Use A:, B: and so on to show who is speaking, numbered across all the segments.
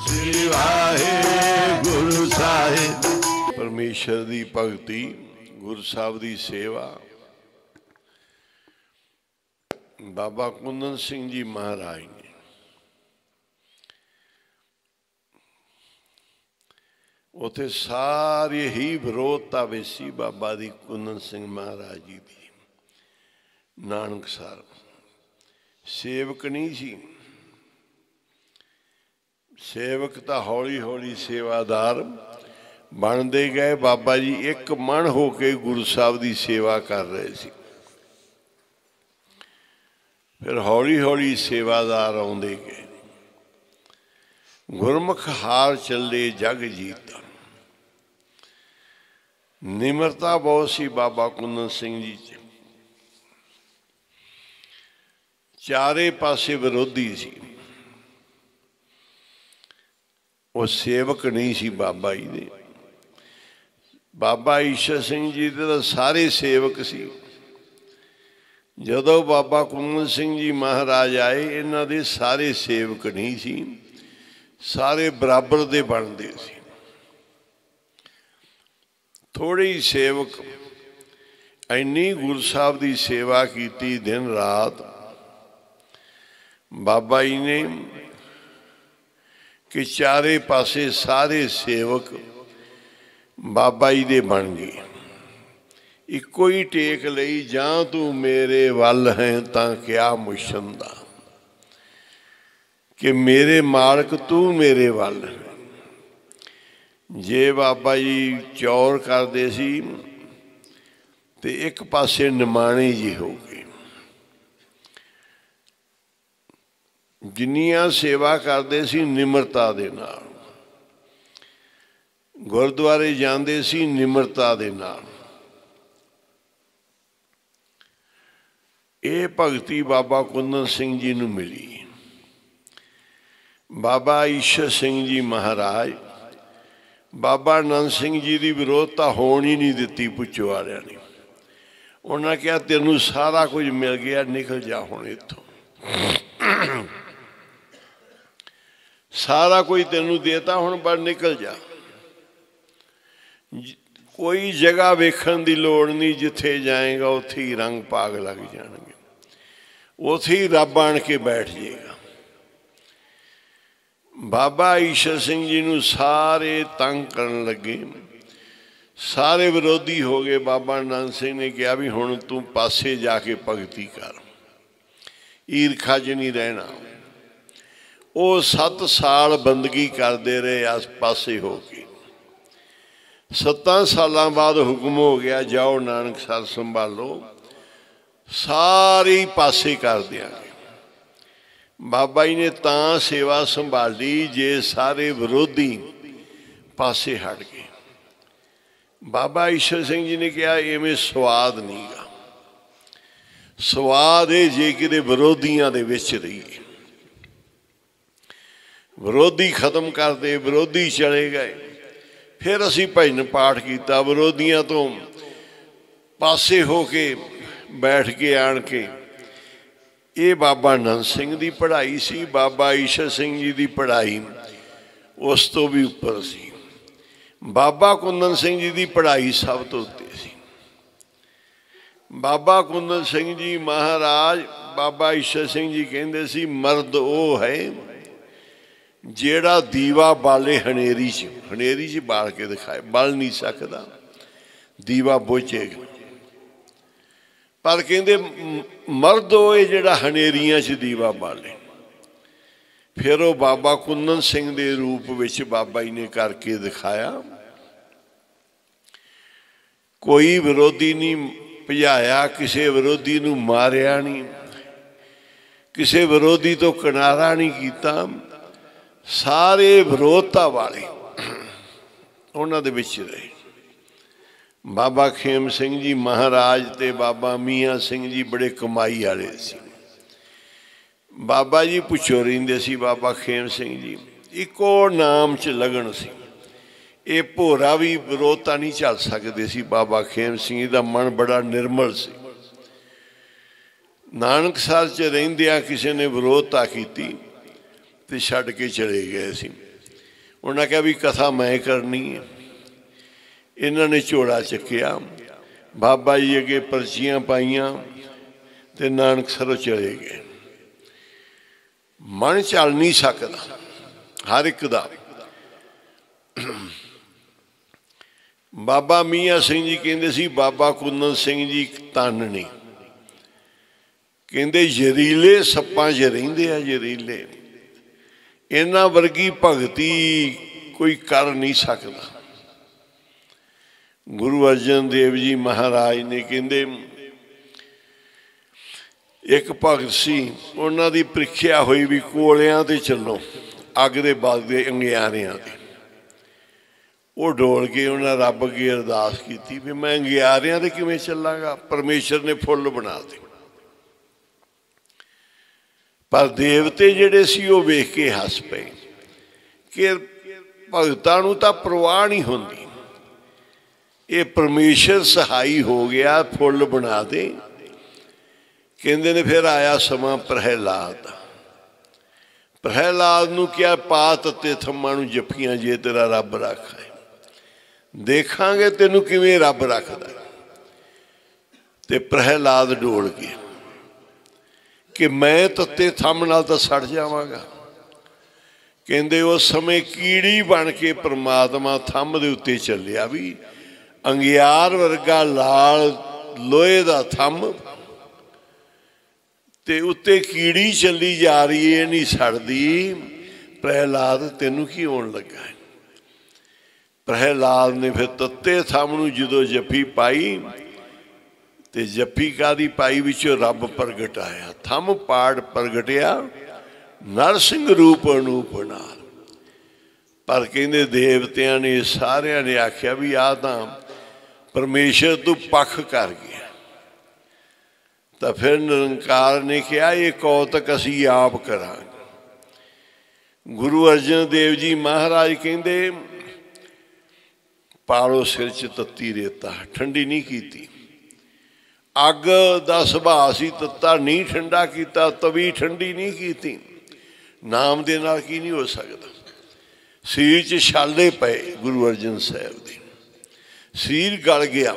A: श्री वाहेगुरु साहिब। परमेश्वर की भगती, गुरु साहब की सेवा। बाबा कुंदन सिंह जी महाराज ने उथे सारी ही विरोधता वेसी बाबा दी कुंदन सिंह महाराज जी की। नानकसर सेवक नहीं सी, सेवक तो हौली हौली सेवादार बनते गए। बाबा जी एक मन होके गुरु साहब की सेवा कर रहे सी। फिर हौली हौली सेवादार आउंदे गए। गुरमुख हार चले जग जीता। निमरता बहुत सी बाबा कुंदन सिंह जी च। चारे पासे विरोधी सी। वो सेवक नहीं सी बाबा जी दे। बाबा ईश्वर सिंह जी दे तो सारे सेवक सी। जदों बाबा कुंदन सिंह जी महाराज आए, इन्हां दे सारे सेवक नहीं सी, सारे बराबर दे बनते सी। थोड़े ही सेवक इन्नी गुरु साहब की सेवा की दिन रात। बाबा जी ने कि चारे पासे सारे सेवक बाबा जी दे बन गए। इको ही टेक लई, जां तू मेरे वल है तां क्या मुशंदा, कि मेरे मालक तू मेरे वल है। जे बाबा जी चौर करते सी ते एक पासे निमाणे जी हो गए। जिन्नियां सेवा करते सी निमरता दे नाल, गुरुद्वारे जांदे सी निमरता दे नाल। ये भगती बाबा कुंदन सिंह जी नूं मिली। बाबा ईश्वर सिंह जी महाराज बाबा नंद सिंह जी की विरोधता होने ही नहीं दी। पुछो वालियां ने उन्हें कहा तेनू सारा कुछ मिल गया, निकल जा हुण इत्थों। सारा कुछ तेनू देता, हुण बस निकल जा। कोई जगह वेखण की लोड़ नहीं, जिथे जाएगा उत्थे ही रंग पाग लग जाएंगे, उत्थे ही रब आण के बैठ जाएगा। बाबा ईश्वर सिंह जी नूं सारे तंग करन लगे, सारे विरोधी हो गए। बाबा नानक सिंह ने कहा भी हुण तू पासे जाके भगती कर, ईरखा च नहीं रहना। वो 7 साल बंदगी करते रहे आस पासे हो के। 7 सालों बाद हुक्म हो गया जाओ नानकसर संभालो, सारे पासे कर देंगे। बाबा जी ने तां सेवा संभाली जे सारे विरोधी पासे हट गए। बाबा ईश्वर सिंह जी ने कहा इवें स्वाद नहीं गा, स्वाद है जे कि विरोधियों के विच रहिए। विरोधी खत्म कर दे, विरोधी चले गए। फिर असी भजन पाठ किया, विरोधियों तो पासे हो के बैठ के आन के। ये बाबा नंद सिंह की पढ़ाई सी, बाबा ईश्वर सिंह जी की पढ़ाई उस तो भी उपर सी। बाबा कुंदन सिंह जी की पढ़ाई सब तो उत्ते सी। बाबा कुंदन सिंह जी महाराज बाबा ईश्वर सिंह जी कहते सी मर्द वो है जेड़ा दीवा बाले हनेरी च बाल के दिखाए। बल नहीं सकता, दीवा बुझेगा, पर कहते मर्द वो जेड़ा हनेरियां च दीवा बाले। फिर वो बाबा कुंदन सिंह के रूप विच बाबा जी ने करके दिखाया। कोई विरोधी नहीं भजाया, किसी विरोधी नूं मारिया नहीं, किसी विरोधी तो किनारा नहीं किया। सारे विरोधता वाले उन्हां दे विच रहे। बाबा खेम सिंह जी महाराज ते बाबा मियाँ सिंह जी बड़े कमाई वाले सी। बाबा जी पुछो रहिंदे सी बाबा खेम सिंह जी, इको नाम च लगन सी। ये भोरा भी विरोधता नहीं झल सकते सी। बाबा खेम सिंह जी का मन बड़ा निर्मल सी। ਨਾਨਕਸਰ 'ਚ ਰਹਿੰਦਿਆਂ ਕਿਸੇ ਨੇ ਵਿਰੋਧਤਾ ਕੀਤੀ ਤੇ ਛੱਡ ਕੇ ਚਲੇ ਗਏ ਸੀ। ਉਹਨਾਂ ਕਿਹਾ ਵੀ ਕਥਾ ਮੈਂ ਕਰਨੀ ਹੈ। ਇਹਨਾਂ ਨੇ ਝੋਲਾ ਚੱਕਿਆ, ਬਾਬਾ ਜੀ ਅੱਗੇ ਪਰਚੀਆਂ ਪਾਈਆਂ ਤੇ ਨਾਨਕਸਰੋਂ ਚਲੇ ਗਏ। ਮਨ ਚੱਲ ਨਹੀਂ ਸਕਦਾ ਹਰ ਇੱਕ ਦਾ। ਬਾਬਾ ਮੀਆਂ ਸਿੰਘ ਜੀ ਕਹਿੰਦੇ ਸੀ ਬਾਬਾ ਕੁੰਦਨ ਸਿੰਘ ਜੀ ਇੱਕ ਤਨ ਨਹੀਂ, ਕਹਿੰਦੇ ਜ਼ਹਿਰੀਲੇ ਸੱਪਾਂ 'ਚ ਰਹਿੰਦੇ ਆ, ਜ਼ਹਿਰੀਲੇ। ਇਹਨਾਂ ਵਰਗੀ ਭਗਤੀ ਕੋਈ ਕਰ ਨਹੀਂ ਸਕਦਾ। ਗੁਰੂ ਅਰਜਨ ਦੇਵ ਜੀ ਮਹਾਰਾਜ ਨੇ ਕਹਿੰਦੇ ਇੱਕ ਭਗਤ ਸੀ, ਉਹਨਾਂ ਦੀ ਪ੍ਰੀਖਿਆ ਹੋਈ ਵੀ ਕੋਲਿਆਂ ਤੇ ਚੱਲੋ, ਅੱਗ ਦੇ ਬਲਦੇ ਅੰਗਿਆਰਿਆਂ ਤੇ। ਉਹ ਡੋਲ ਕੇ ਉਹਨਾਂ ਰੱਬ ਅੱਗੇ ਅਰਦਾਸ ਕੀਤੀ ਵੀ ਮੈਂ ਅੰਗਿਆਰਿਆਂ ਤੇ ਕਿਵੇਂ ਚੱਲਾਂਗਾ। ਪਰਮੇਸ਼ਰ ਨੇ ਫੁੱਲ ਬਣਾ ਦਿੱਤੇ। ਪਰ ਦੇਵਤੇ ਜਿਹੜੇ ਸੀ ਉਹ ਵੇਖ ਕੇ ਹੱਸ ਪਏ ਕਿ ਭਗਤਾਂ ਨੂੰ ਤਾਂ ਪ੍ਰਵਾਹ ਨਹੀਂ ਹੁੰਦੀ, ਇਹ ਪਰਮੇਸ਼ਰ ਸਹਾਈ ਹੋ ਗਿਆ, ਫੁੱਲ ਬਣਾ ਦੇ। ਕਹਿੰਦੇ ਨੇ ਫਿਰ ਆਇਆ ਸਮਾਂ ਪ੍ਰਹਿਲਾਦ। ਪ੍ਰਹਿਲਾਦ ਨੂੰ ਕਿਹਾ ਪਾ ਤੱਤੇ ਥੰਮਾਂ ਨੂੰ ਜੱਫੀਆਂ ਜੇ ਤੇਰਾ ਰੱਬ ਰੱਖੇ, ਦੇਖਾਂਗੇ ਤੈਨੂੰ ਕਿਵੇਂ ਰੱਬ ਰੱਖਦਾ। ਤੇ ਪ੍ਰਹਿਲਾਦ ਡੋਲ ਗਿਆ ਕਿ ਮੈਂ ਤੱਤੇ ਥੰਮ ਨਾਲ ਤਾਂ ਸੜ ਜਾਵਾਂਗਾ। ਕਹਿੰਦੇ ਉਸ ਸਮੇਂ ਕੀੜੀ ਬਣ ਕੇ ਪ੍ਰਮਾਤਮਾ ਥੰਮ ਦੇ ਉੱਤੇ ਚੱਲਿਆ, ਵੀ ਅੰਗਿਆਰ ਵਰਗਾ ਲਾਲ ਲੋਹੇ ਦਾ ਥੰਮ ਤੇ ਉੱਤੇ ਕੀੜੀ ਚੱਲੀ ਜਾ ਰਹੀ ਹੈ, ਨਹੀਂ ਸੜਦੀ। ਪ੍ਰਹਿਲਾਦ ਤੈਨੂੰ ਕੀ ਹੋਣ ਲੱਗਾ ਹੈ। ਪ੍ਰਹਿਲਾਦ ਨੇ ਫਿਰ ਤੱਤੇ ਥੰਮ ਨੂੰ ਜਦੋਂ ਜੱਫੀ ਪਾਈ ਤੇ ਜੱਫੀ ਕਾਹਦੀ ਪਾਈ, ਵਿੱਚੋਂ ਰੱਬ ਪ੍ਰਗਟ ਆਇਆ, ਥੰਮ ਪਾੜ ਪ੍ਰਗਟਿਆ ਨਰਸਿੰਘ ਰੂਪ ਅਨੂਪ ਨਾਲ। ਪਰ ਕਹਿੰਦੇ ਦੇਵਤਿਆਂ ਨੇ ਸਾਰਿਆਂ ਨੇ ਆਖਿਆ ਵੀ ਆਹ ਤਾਂ ਪਰਮੇਸ਼ਰ ਤੂੰ ਪੱਖ ਕਰ ਗਿਆ। ਤਾਂ ਫਿਰ ਨਿਰੰਕਾਰ ਨੇ ਕਿਹਾ ਇਹ ਕੌਤਕ ਅਸੀਂ ਆਪ ਕਰਾਂਗੇ। ਗੁਰੂ ਅਰਜਨ ਦੇਵ ਜੀ ਮਹਾਰਾਜ ਕਹਿੰਦੇ ਪਾਲੋ ਸਿਰ 'ਚ ਤੱਤੀ ਰੇਤਾ, ਠੰਡੀ ਨਹੀਂ ਕੀਤੀ। ਅੱਗ ਦਾ ਸੁਭਾਅ ਸੀ ਤੱਤਾ, ਨਹੀਂ ਠੰਡਾ ਕੀਤਾ। ਤਵੀ ਠੰਡੀ ਨਹੀਂ ਕੀਤੀ। ਨਾਮ ਦੇ ਨਾਲ ਕੀ ਨਹੀਂ ਹੋ ਸਕਦਾ। ਸਰੀਰ 'ਚ ਛਾਲੇ ਪਏ ਗੁਰੂ ਅਰਜਨ ਸਾਹਿਬ ਦੇ, ਸਰੀਰ ਗਲ ਗਿਆ।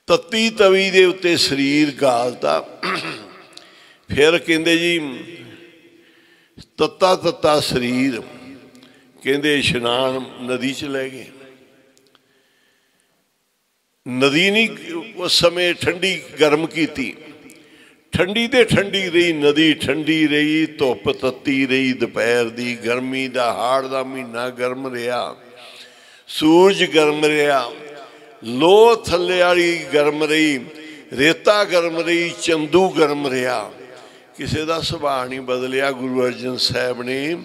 A: ਤੱਤੀ ਤਵੀ ਦੇ ਉੱਤੇ ਸਰੀਰ ਗਾਲਤਾ। ਫਿਰ ਕਹਿੰਦੇ ਜੀ ਤੱਤਾ ਤੱਤਾ ਸਰੀਰ, ਕਹਿੰਦੇ ਇਸ਼ਨਾਨ ਨਦੀ 'ਚ ਲੈ ਗਏ। ਨਦੀ ਨਹੀਂ ਉਸ ਸਮੇਂ ਠੰਡੀ ਗਰਮ ਕੀਤੀ, ਠੰਡੀ ਤੇ ਠੰਡੀ ਰਹੀ ਨਦੀ, ਠੰਡੀ ਰਹੀ, ਧੁੱਪ ਤੱਤੀ ਰਹੀ। ਦੁਪਹਿਰ ਦੀ ਗਰਮੀ ਦਾ ਹਾੜ ਦਾ ਮਹੀਨਾ ਗਰਮ ਰਿਹਾ, ਸੂਰਜ ਗਰਮ ਰਿਹਾ, ਲੋਹ ਥੱਲੇ ਵਾਲੀ ਗਰਮ ਰਹੀ, ਰੇਤਾ ਗਰਮ ਰਹੀ, ਚੰਦੂ ਗਰਮ ਰਿਹਾ। ਕਿਸੇ ਦਾ ਸੁਭਾਅ ਨਹੀਂ ਬਦਲਿਆ। ਗੁਰੂ ਅਰਜਨ ਸਾਹਿਬ ਨੇ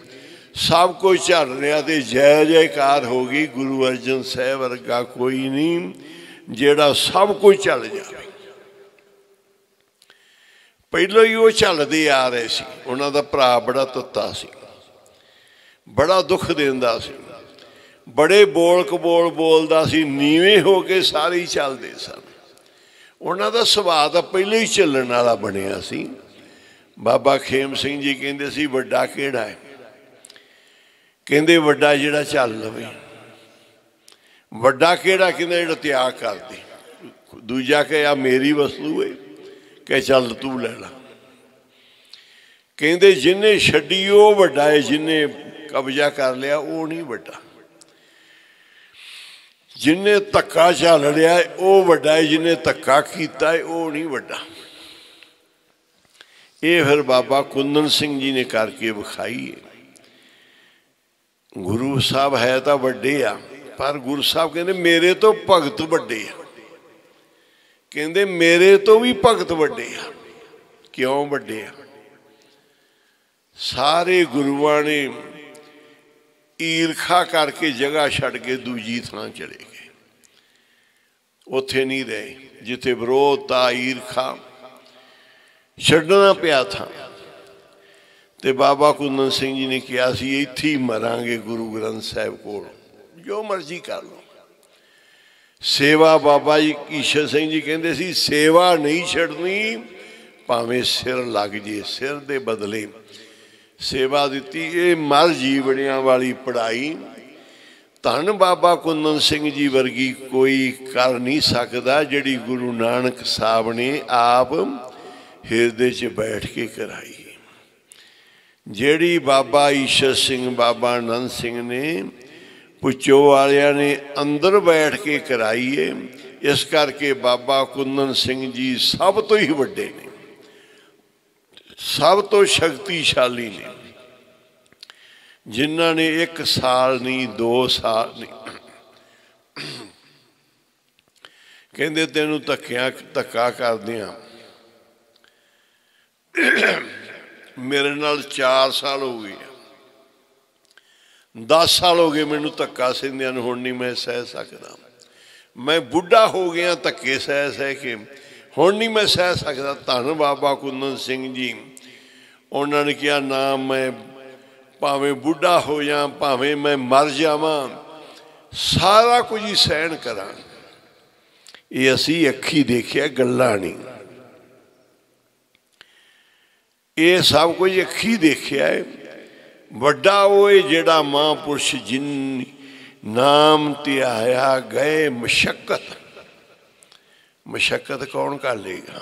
A: ਸਭ ਕੁਝ ਝੱਲ ਰਿਹਾ ਤੇ ਜੈ ਜੈਕਾਰ ਹੋ ਗਈ। ਗੁਰੂ ਅਰਜਨ ਸਾਹਿਬ ਵਰਗਾ ਕੋਈ ਨਹੀਂ ਜਿਹੜਾ ਸਭ ਕੁਝ ਝੱਲ ਜਾਵੇ। ਪਹਿਲਾਂ ਹੀ ਉਹ ਝੱਲਦੇ ਆ ਰਹੇ ਸੀ। ਉਹਨਾਂ ਦਾ ਭਰਾ ਬੜਾ ਤੱਤਾ ਸੀ, ਬੜਾ ਦੁੱਖ ਦਿੰਦਾ ਸੀ, ਬੜੇ ਬੋਲ ਕਬੋਲ ਬੋਲਦਾ ਸੀ, ਨੀਵੇਂ ਹੋ ਕੇ ਸਾਰੇ ਹੀ ਚੱਲਦੇ ਸਨ। ਉਹਨਾਂ ਦਾ ਸੁਭਾਅ ਤਾਂ ਪਹਿਲਾਂ ਹੀ ਚੱਲਣ ਵਾਲਾ ਬਣਿਆ ਸੀ। ਬਾਬਾ ਖੇਮ ਸਿੰਘ ਜੀ ਕਹਿੰਦੇ ਸੀ ਵੱਡਾ ਕਿਹੜਾ ਹੈ। ਕਹਿੰਦੇ ਵੱਡਾ ਜਿਹੜਾ ਚੱਲ ਲਵੇ। ਵੱਡਾ ਕਿਹੜਾ? ਕਹਿੰਦਾ ਜਿਹੜਾ ਤਿਆਗ ਕਰਦੇ। ਦੂਜਾ ਕਿ ਆ ਮੇਰੀ ਵਸਤੂ ਹੈ, ਕਿ ਚੱਲ ਤੂੰ ਲੈ ਲਾ। ਕਹਿੰਦੇ ਜਿਹਨੇ ਛੱਡੀ ਉਹ ਵੱਡਾ ਹੈ, ਜਿਹਨੇ ਕਬਜ਼ਾ ਕਰ ਲਿਆ ਉਹ ਨਹੀਂ ਵੱਡਾ। ਜਿਹਨੇ ਧੱਕਾ ਝੱਲ ਲਿਆ ਉਹ ਵੱਡਾ ਹੈ, ਜਿਹਨੇ ਧੱਕਾ ਕੀਤਾ ਹੈ ਉਹ ਨਹੀਂ ਵੱਡਾ। ਇਹ ਫਿਰ ਬਾਬਾ ਕੁੰਦਨ ਸਿੰਘ ਜੀ ਨੇ ਕਰਕੇ ਵਿਖਾਈ ਹੈ। ਗੁਰੂ ਸਾਹਿਬ ਹੈ ਤਾਂ ਵੱਡੇ ਆ, ਪਰ ਗੁਰੂ ਸਾਹਿਬ ਕਹਿੰਦੇ ਮੇਰੇ ਤੋਂ ਭਗਤ ਵੱਡੇ ਆ। ਕਹਿੰਦੇ ਮੇਰੇ ਤੋਂ ਵੀ ਭਗਤ ਵੱਡੇ ਆ। ਕਿਉਂ ਵੱਡੇ ਆ? ਸਾਰੇ ਗੁਰੂਆਂ ਨੇ ਈਰਖਾ ਕਰਕੇ ਜਗ੍ਹਾ ਛੱਡ ਕੇ ਦੂਜੀ ਥਾਂ ਚਲੇ ਗਏ। ਉੱਥੇ ਨਹੀਂ ਰਹੇ ਜਿੱਥੇ ਵਿਰੋਧਤਾ ਈਰਖਾ ਛੱਡਣਾ ਪਿਆ ਥਾਂ। ਤੇ ਬਾਬਾ ਕੁੰਦਨ ਸਿੰਘ ਜੀ ਨੇ ਕਿਹਾ ਸੀ ਇੱਥੇ ਹੀ ਮਰਾਂਗੇ ਗੁਰੂ ਗ੍ਰੰਥ ਸਾਹਿਬ ਕੋਲ, ਜੋ ਮਰਜ਼ੀ ਕਰ ਲਓ। सेवा बाबा जी ईशर सिंह जी कहते सी सेवा नहीं छड्डनी भावें सिर लग जे, सिर दे बदले सेवा दी। ये मर जीवणिया वाली पढ़ाई धन बाबा कुंदन सिंह जी वर्गी कोई कर नहीं सकता, जिहड़ी गुरु नानक साहब ने आप हिरदे च बैठ के कराई, जिहड़ी बाबा ईशर सिंह बाबा आनंद सिंह ने पुचो वालिया ने अंदर बैठ के कराई है। इस करके बाबा कुंदन सिंह जी सब तो ही वड्डे ने, सब तो शक्तिशाली ने, जिन्हों ने 1 साल नहीं 2 साल नहीं कहते तेनू धक्का कर दिया। मेरे नाल 4 साल हो गए, 10 साल हो गए मैनू धक्का सहंदिया नूं, हुण नहीं मैं सह सकता। मैं बुढ़ा हो गया धक्के सह सह के, हुण नहीं मैं सह सकता। धन बाबा कुंदन सिंह जी उन्होंने कहा ना मैं भावें बुढ़ा हो जा, भावें मैं मर जावां, सारा कुछ ही सहन करा। ये असी अखी देखिया गल्लां नहीं, ये सब कुछ अखी देखिया है। वड्डा वो है जिहड़ा महापुरुष जिन नाम ते आया गए मशक्कत, मशक्कत कौन कर लेगा।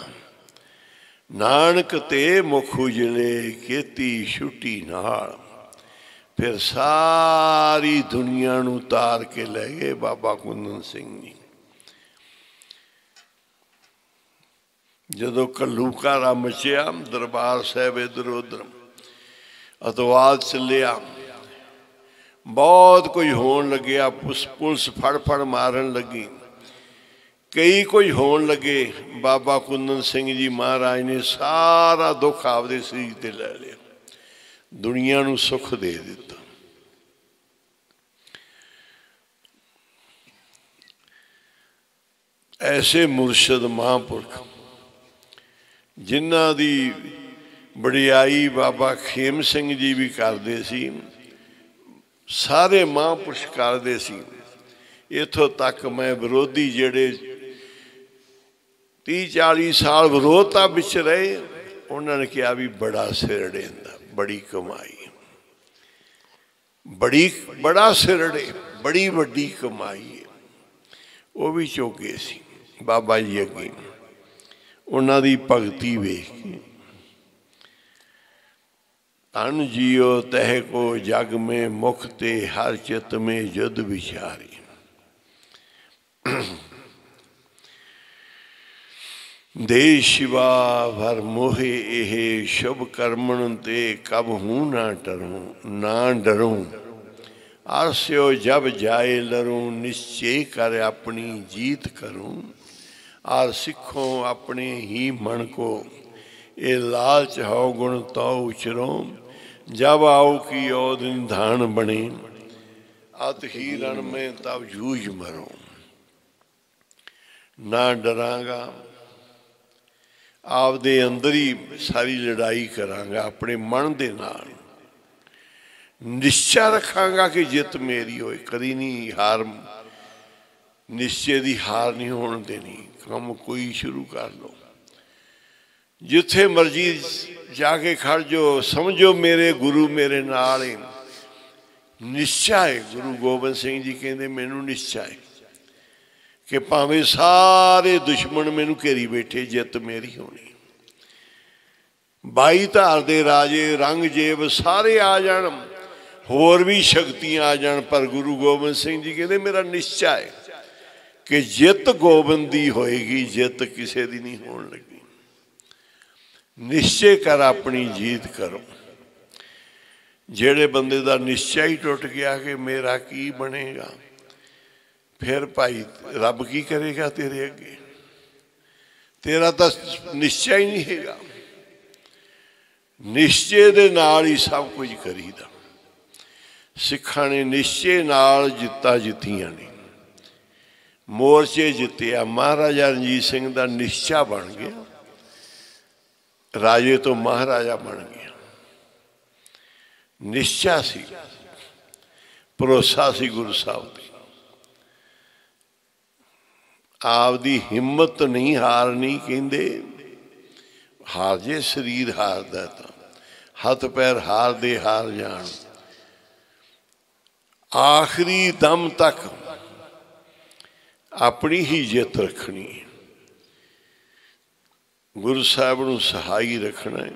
A: नानक ते मुख उजले खेती छुट्टी नाल, फिर सारी दुनिया नूं तार के ले गए बाबा कुंदन सिंह जी। जदों घल्लूघारा मचिया, दरबार साहब इधर उधर अतवाद चलिया, बहुत कुछ होन लग्या, पुलिस फड़ फड़ मारन लगी, कई कुछ होन लगे। बाबा कुंदन सिंह जी महाराज ने सारा दुख आपदे शरीर ते ले लिया, दुनिया नूं सुख दे दिता। ऐसे मुर्शद महापुरख जिन्हां दी वडियाई बाबा खेम सिंह जी भी करते सी, सारे महापुरुष करते सी। इथों तक मैं विरोधी जिहड़े 30-40 साल विरोधता विच रहे, उन्होंने कहा भी बड़ा सिर अड़ेंदा, बड़ी कमाई, बड़ा सिर अड़े, बड़ी वड्डी कमाई है। वो भी चौके सी बाबा जी अगे, उन्हां दी भगती वेख के धन जियो तह को जग में मुखते हर चित में युद्ध विचारी। दे शिवा भर मोहे एहे शुभ कर्मण ते कब हूँ ना डरूं, ना डरूं आरस्यो जब जाए लरूं, निश्चय कर अपनी जीत करूं। आर सिखों अपने ही मन को ये लालच हो गुण तो उचरों, जब आओ की ओद निधान बने, अत ही रण में तब जूझ मरो। ना डरांगा, आपदे अंदर ही सारी लड़ाई करांगा, अपने मन दे नाल निश्चय रखांगा कि जित मेरी होए, कदी नहीं हार, निश्चय की हार नहीं होने देनी। काम कोई शुरू कर लो, जिथे मर्जी जाके खड़ जो, समझो मेरे गुरु मेरे नाल है, निश्चय है। गुरु गोबिंद सिंह जी कहते मैनू निश्चय है कि भावें सारे दुश्मन मैनू घेरी बैठे, जित मेरी होनी। 22 धार दे राजे रंगजेब सारे आ जान, होर भी शक्तियां आ जान, पर गुरु गोबिंद सिंह जी कहते मेरा निश्चय है कि जित गोबिंद दी होएगी, जित किसी दी नहीं होने लगी। निश्चय कर अपनी जीत करो। जेड़े बंदे दा निश्चय ही टुट गया कि मेरा की बनेगा, फिर भाई रब की करेगा तेरे अगे, तेरा तो निश्चय ही नहीं हैगा। निश्चय दे नाल ही सब कुछ करीदा। सिखां ने निश्चय नाल जित्ता जित्तियां ने, मोर्चे जित्तिया। महाराजा रणजीत सिंह का निश्चय बन गया, राजे तो महाराजा बन गया। निश्चय सी, भरोसा सी गुरु साहब दी। ਆਪਦੀ ਹਿੰਮਤ ਨਹੀਂ ਹਾਰਨੀ। ਕਹਿੰਦੇ ਹਾਰ ਜੇ ਸਰੀਰ ਹਾਰਦਾ ਤਾਂ ਹੱਥ ਪੈਰ ਹਾਰਦੇ ਹਾਰ ਜਾਣ, ਆਖਰੀ ਦਮ ਤੱਕ ਆਪਣੀ ਹੀ ਜਿੱਤ ਰੱਖਣੀ, ਗੁਰੂ ਸਾਹਿਬ ਨੂੰ ਸਹਾਈ ਰੱਖਣਾ ਹੈ।